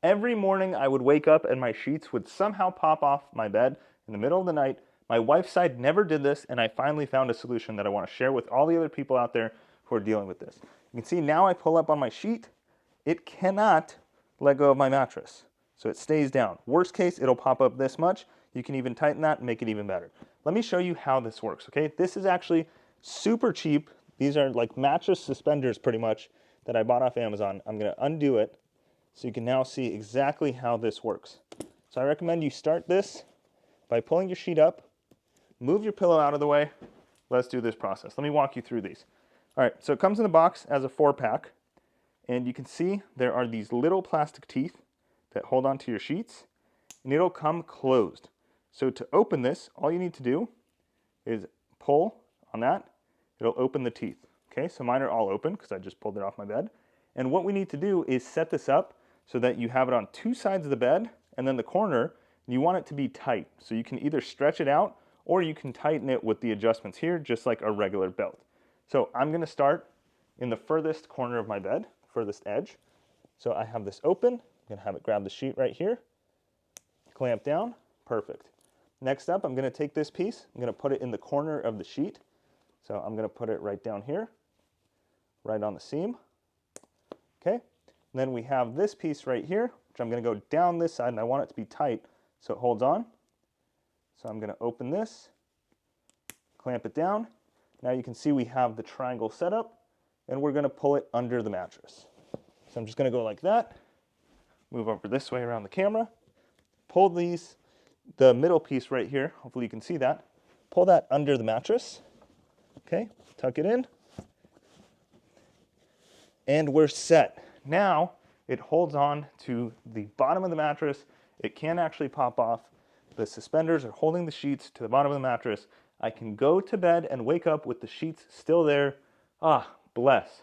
Every morning I would wake up and my sheets would somehow pop off my bed in the middle of the night. My wife's side never did this, and I finally found a solution that I want to share with all the other people out there who are dealing with this. You can see now I pull up on my sheet, it cannot let go of my mattress. So it stays down. Worst case, it'll pop up this much. You can even tighten that and make it even better. Let me show you how this works, okay? This is actually super cheap. These are like mattress suspenders pretty much that I bought off Amazon. I'm gonna undo it so you can now see exactly how this works. So I recommend you start this by pulling your sheet up, move your pillow out of the way. Let's do this process. Let me walk you through these. All right, so it comes in the box as a 4-pack, and you can see there are these little plastic teeth that hold onto your sheets, and it'll come closed. So to open this, all you need to do is pull on that. It'll open the teeth. Okay, so mine are all open because I just pulled it off my bed. And what we need to do is set this up so that you have it on 2 sides of the bed, and then the corner, you want it to be tight. So you can either stretch it out or you can tighten it with the adjustments here, just like a regular belt. So I'm gonna start in the furthest corner of my bed, furthest edge. So I have this open, I'm gonna have it grab the sheet right here, clamp down, perfect. Next up, I'm gonna take this piece, I'm gonna put it in the corner of the sheet. So I'm gonna put it right down here, right on the seam, okay? And then we have this piece right here, which I'm gonna go down this side, and I want it to be tight so it holds on. So I'm gonna open this, clamp it down. Now you can see we have the triangle set up, and we're gonna pull it under the mattress. So I'm just gonna go like that, move over this way around the camera, pull the middle piece right here, hopefully you can see that, pull that under the mattress, okay, tuck it in, and we're set. Now it holds on to the bottom of the mattress. It can actually pop off. The suspenders are holding the sheets to the bottom of the mattress. I can go to bed and wake up with the sheets still there. Ah, bless.